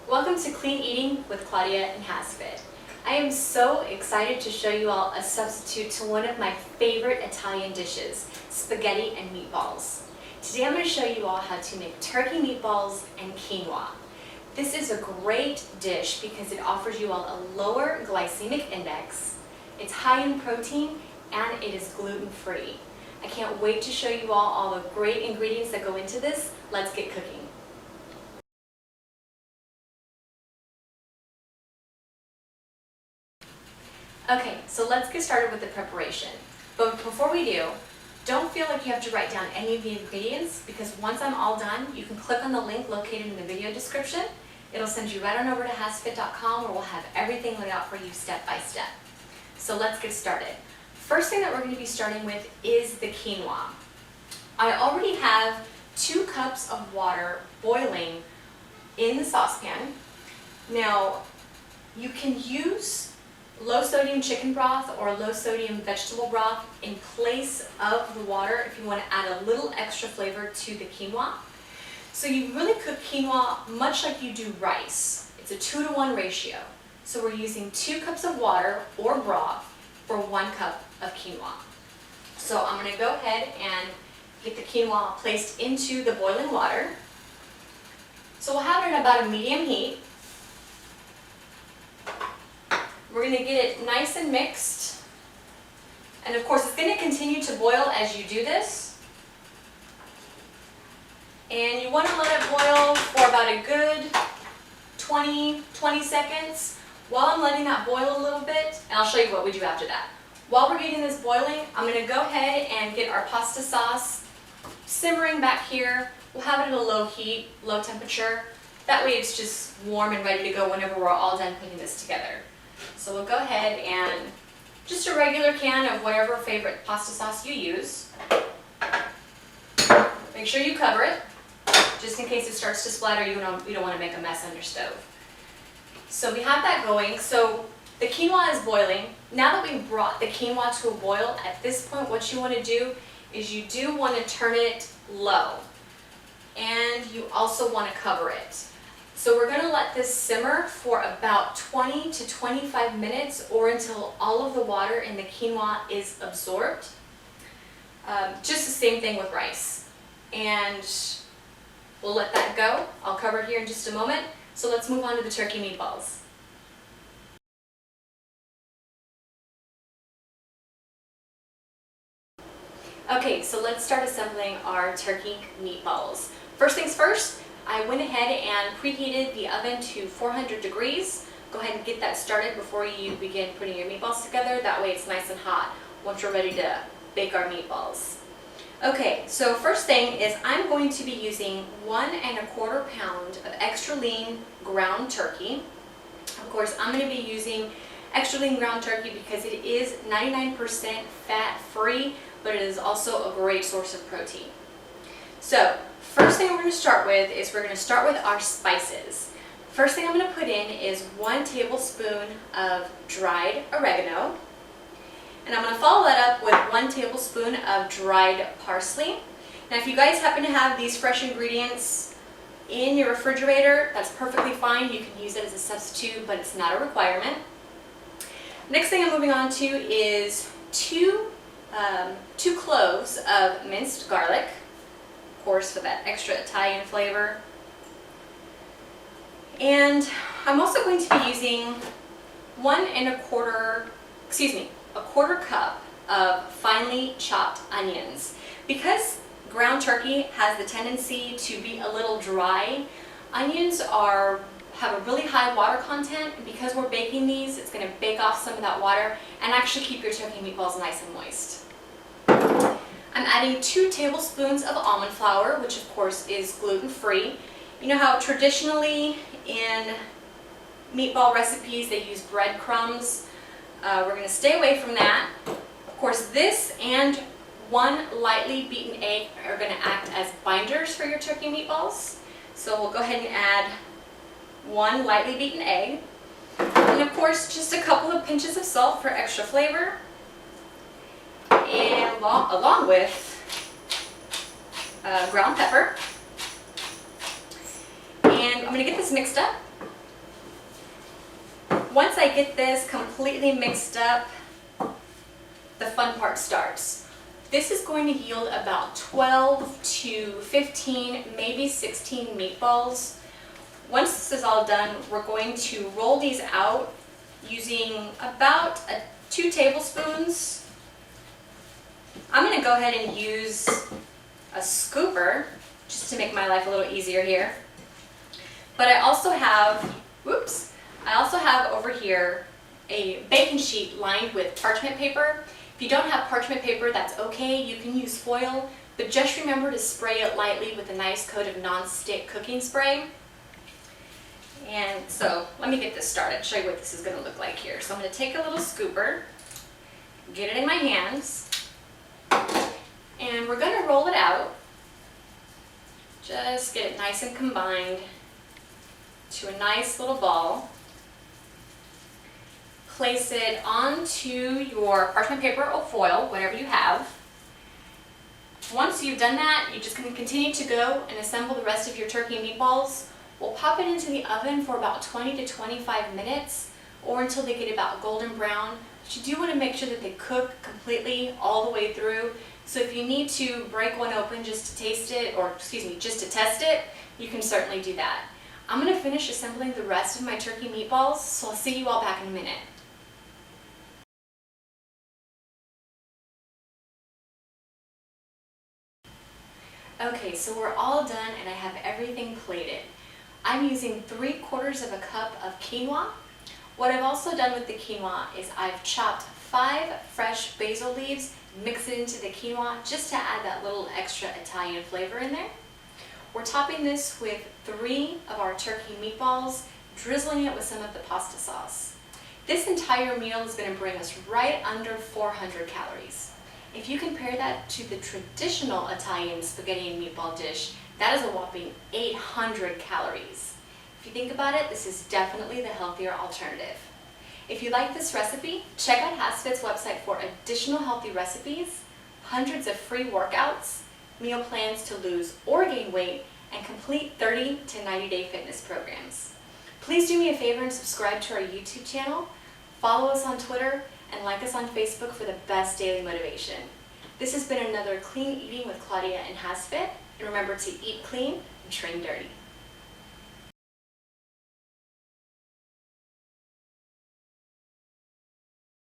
Welcome to Clean Eating with Claudia and HASfit. I am so excited to show you all a substitute to one of my favorite Italian dishes, spaghetti and meatballs. Today I'm going to show you all how to make turkey meatballs and quinoa. This is a great dish because it offers you all a lower glycemic index, it's high in protein, and it is gluten-free. I can't wait to show you all the great ingredients that go into this. Let's get cooking. Okay, so let's get started with the preparation. But before we do, don't feel like you have to write down any of the ingredients because once I'm all done, you can click on the link located in the video description. It'll send you right on over to HASfit.com where we'll have everything laid out for you step by step. So let's get started. First thing that we're going to be starting with is the quinoa. I already have 2 cups of water boiling in the saucepan. Now, you can use low sodium chicken broth or low sodium vegetable broth in place of the water if you want to add a little extra flavor to the quinoa. So you really cook quinoa much like you do rice. It's a 2-to-1 ratio. So we're using 2 cups of water or broth for 1 cup of quinoa. So I'm going to go ahead and get the quinoa placed into the boiling water. So we'll have it at about a medium heat. We're going to get it nice and mixed. And of course, it's going to continue to boil as you do this. And you want to let it boil for about a good 20 seconds. While I'm letting that boil a little bit, and I'll show you what we do after that. While we're getting this boiling, I'm going to go ahead and get our pasta sauce simmering back here. We'll have it at a low heat, low temperature. That way it's just warm and ready to go whenever we're all done putting this together. So we'll go ahead and just a regular can of whatever favorite pasta sauce you use. Make sure you cover it, just in case it starts to splatter. You don't want to make a mess on your stove. So we have that going. So the quinoa is boiling. Now that we've brought the quinoa to a boil, at this point what you want to do is you do want to turn it low. And you also want to cover it. So we're going to let this simmer for about 20 to 25 minutes or until all of the water in the quinoa is absorbed. Just the same thing with rice. And we'll let that go. I'll cover it here in just a moment. So let's move on to the turkey meatballs. Okay, so let's start assembling our turkey meatballs. First things first, I went ahead and preheated the oven to 400 degrees. Go ahead and get that started before you begin putting your meatballs together. That way it's nice and hot once we're ready to bake our meatballs. Okay, so first thing is I'm going to be using 1 1/4 pound of extra lean ground turkey. Of course, I'm going to be using extra lean ground turkey because it is 99% fat-free, but it is also a great source of protein. So, first thing we're going to start with is we're going to start with our spices. First thing I'm going to put in is 1 tablespoon of dried oregano. And I'm going to follow that up with 1 tablespoon of dried parsley. Now if you guys happen to have these fresh ingredients in your refrigerator, that's perfectly fine. You can use it as a substitute, but it's not a requirement. Next thing I'm moving on to is 2 cloves of minced garlic. Of course, for that extra Italian flavor. And I'm also going to be using a quarter cup of finely chopped onions. Because ground turkey has the tendency to be a little dry, onions have a really high water content, and because we're baking these, it's going to bake off some of that water and actually keep your turkey meatballs nice and moist. I'm adding 2 tablespoons of almond flour, which of course is gluten-free. You know how traditionally in meatball recipes they use breadcrumbs? We're going to stay away from that. Of course, this and 1 lightly beaten egg are going to act as binders for your turkey meatballs. So we'll go ahead and add 1 lightly beaten egg. And of course, just a couple of pinches of salt for extra flavor. And along with ground pepper. And I'm going to get this mixed up. once I get this completely mixed up, the fun part starts. This is going to yield about 12 to 15, maybe 16 meatballs. Once this is all done, we're going to roll these out using about 2 tablespoons. I'm going to go ahead and use a scooper just to make my life a little easier here. But I also have over here a baking sheet lined with parchment paper. If you don't have parchment paper, that's okay. You can use foil, but just remember to spray it lightly with a nice coat of non-stick cooking spray. And so let me get this started, show you what this is going to look like here. So I'm going to take a little scooper, get it in my hands, and we're going to roll it out. Just get it nice and combined to a nice little ball. Place it onto your parchment paper or foil, whatever you have. Once you've done that, you're just going to continue to go and assemble the rest of your turkey meatballs. We'll pop it into the oven for about 20 to 25 minutes or until they get about golden brown. But you do want to make sure that they cook completely all the way through. So if you need to break one open just to taste it, or just to test it, you can certainly do that. I'm going to finish assembling the rest of my turkey meatballs, so I'll see you all back in a minute. Okay, so we're all done and I have everything plated. I'm using 3/4 cup of quinoa. What I've also done with the quinoa is I've chopped 5 fresh basil leaves, mix it into the quinoa just to add that little extra Italian flavor in there. We're topping this with 3 of our turkey meatballs, drizzling it with some of the pasta sauce. This entire meal is going to bring us right under 400 calories. If you compare that to the traditional Italian spaghetti and meatball dish, that is a whopping 800 calories. If you think about it, this is definitely the healthier alternative. If you like this recipe, check out HASfit's website for additional healthy recipes, hundreds of free workouts, meal plans to lose or gain weight, and complete 30 to 90-day fitness programs. Please do me a favor and subscribe to our YouTube channel, follow us on Twitter, and like us on Facebook for the best daily motivation. This has been another Clean Eating with Claudia and HASfit, and remember to eat clean and train dirty.